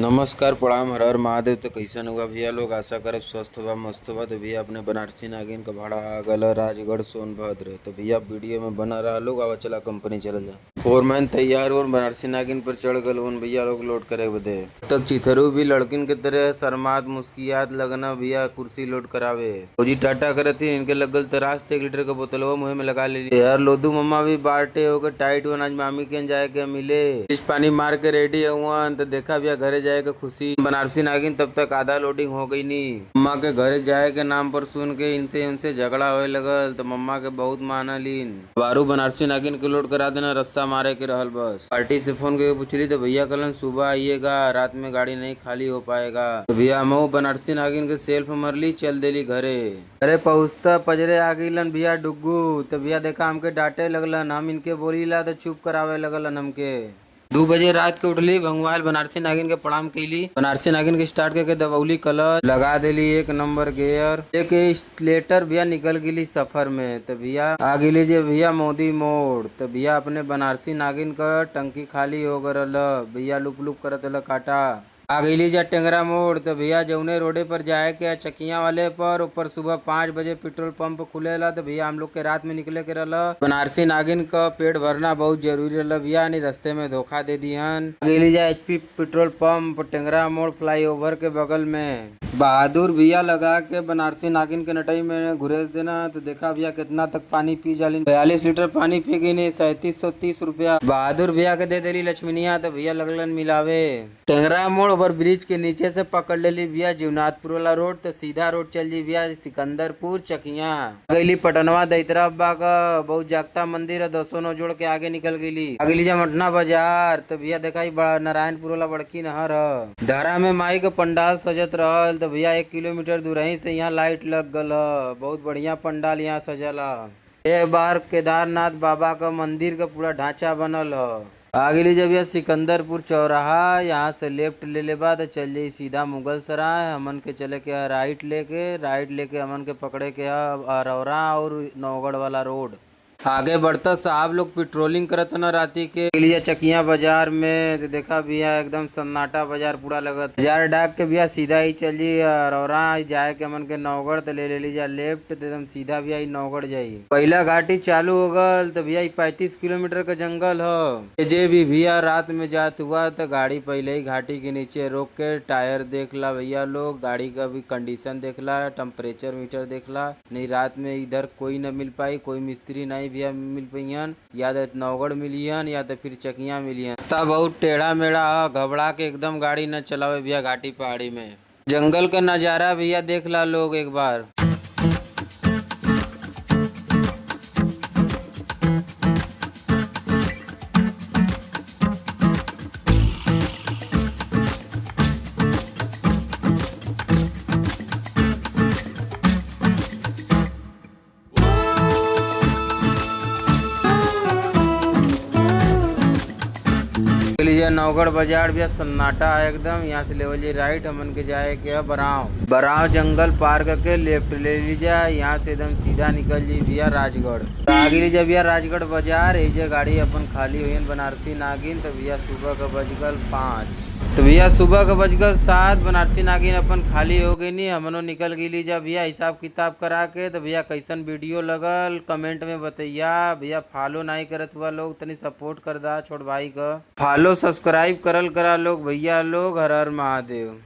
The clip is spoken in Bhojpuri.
नमस्कार प्रणाम हर हर महादेव। तो कैसन हुआ भैया लोग, आशा करब स्वस्थ बा मस्त बा। तो भैया अपने बनारसी नागिन का भाड़ा आ गल है राजगढ़ सोनभद्र। तो भैया वीडियो में बना रहा लोग, आवा चला कंपनी चल जा। फोरमैन तैयार और बनारसी नागिन पर चढ़ गल उन भैया लोग लोड करे बदे। तक चिथरू भी लड़किन के तरह शर्मात मुस्कियात लगना भैया कुर्सी लोड करावे। फौजी टाटा करे थी इनके लगल तरास 1 लीटर का बोतल वो मुँह में लगा ली यार। लोधू मम्मा भी बाटे होकर टाइट हो आज मामी के जाए के मिले पानी मार के रेडी हुआ। तो देखा भैया घरे जाएगा खुशी बनारसी नागिन तब तक आधा लोडिंग हो गई नी। मम्मा के घरे जाए के नाम पर सुन के इनसे उनसे झगड़ा होए लगल। तो मम्मा के बहुत माना लीन बारू बनारसी नागिन के लोड करा देना, रस्सा मारे के रहल बस। पार्टी से फोन करके पूछली तो भैया कल सुबह आइएगा, रात में गाड़ी नहीं खाली हो पाएगा। तो भैया मऊ बनारसी नागिन के सेल्फ मरली चल देली घरे। अरे पहुँचता पजरे आ गईलन भैया डुग्गू। तो भैया देखा हमके डांटे लगलन, हम इनके बोलीला तो चुप करावे लगलन हमके। 2 बजे रात के उठली भंगवाल बनारसी नागिन के प्रणाम कैली। बनारसी नागिन के स्टार्ट करके दबौली कलर लगा देली 1 नंबर गेयर एक स्लेटर भैया निकल गेली सफर में। तो भैया आ गेली जे भैया मोदी मोड़। तो भैया अपने बनारसी नागिन का टंकी खाली हो गल भैया लुप लुप करत ल काटा आ गईली जा टेंगरा मोड़। तो भैया जौने रोडे पर जाए के चकिया वाले पर ऊपर सुबह 5 बजे पेट्रोल पंप खुलेला। तो भैया हम लोग के रात में निकले के रहला। बनारसी नागिन का पेट भरना बहुत जरूरी रहला भैया, नहीं रास्ते में धोखा दे दिहन। गईली जा HP पेट्रोल पंप टेंगरा मोड़ फ्लाईओवर के बगल में बहादुर भैया लगा के बनारसी नागिन के नटई में घुरेस देना। तो देखा भैया कितना तक पानी पी जाली, 42 लीटर पानी पी गई नहीं, 3730 रुपया बहादुर भैया के दे देली लक्ष्मीनिया। तो भैया लगलन मिलावे टेंगरा मोड़ ओवर ब्रिज के नीचे से पकड़ लेली भैया जीवनाथपुर वाला रोड। तो सीधा रोड चल जी भैया सिकंदरपुर चकिया गईली पटनवा दैतरा अब्बा का बहुत जागता मंदिर है 209 जोड़ के आगे निकल गईली। अगली जा मटना बाजार। तो भैया देखा नारायणपुर वाला बड़की नहर है, धारा में माई का पंडाल सजत रहल। तो भैया 1 किलोमीटर दूर ही से यहाँ लाइट लग गल, बहुत बढ़िया पंडाल यहाँ सजला। एक बार केदारनाथ बाबा का मंदिर का पूरा ढांचा बनल है। आगे जब यह सिकंदरपुर चौराहा यहाँ से लेफ्ट ले ले बाद चल जाई सीधा मुगल सराय। हमन के चले के राइट लेके हमन के पकड़े के अरौरा और नौगढ़ वाला रोड। आगे बढ़ता साहब लोग पेट्रोलिंग करत न राती के लिए चकिया बाजार में। तो देखा भैया एकदम सन्नाटा बाजार पूरा लगत। बाजार डाक के भैया सीधा ही चली अरौरा जाए के हमन के नौगढ़। तो ले ली जा लेफ्ट तो एकदम सीधा भैया नौगढ़ जाई। पहला घाटी चालू हो गल। तो भैया 35 किलोमीटर का जंगल हो। जे भी भैया रात में जात हुआ तो गाड़ी पहले ही घाटी के नीचे रोक के टायर देख ला भैया लोग, गाड़ी का भी कंडीशन देख ला, टेम्परेचर मीटर देख ला। नहीं रात में इधर कोई न मिल पाई, कोई मिस्त्री नहीं भैया मिल पाइन, या तो नौगढ़ मिलियन या तो फिर चकिया मिलियन। रास्ता बहुत टेढ़ा मेढ़ा है, घबरा के एकदम गाड़ी न चलावे भैया घाटी पहाड़ी में। जंगल का नजारा भैया देख ला लोग एक बार। नौगढ़ बाजार भैया सन्नाटा है एकदम। यहाँ से लेवल जी राइट हमन के जाए के बराव जंगल पार करके लेफ्ट ले लीजिए। यहाँ से एकदम सीधा निकल जी भैया राजगढ़। तो आगे लीजिए भैया राजगढ़ बाजार। ये गाड़ी अपन खाली हुई बनारसी नागिन। तो भैया सुबह का बजगल 5। तो भैया सुबह का बजगल 7 बनारसी नागिन अपन खाली हो गई नी। हमनो निकल गई लीजा भैया हिसाब किताब करा के। तो भैया कैसन वीडियो लगल कमेंट में बताइया भैया। फॉलो नहीं करत हुआ लोग तनी सपोर्ट कर दा छोट भाई का। फॉलो सब्सक्राइब करल करा लोग भैया लोग। हर हर महादेव।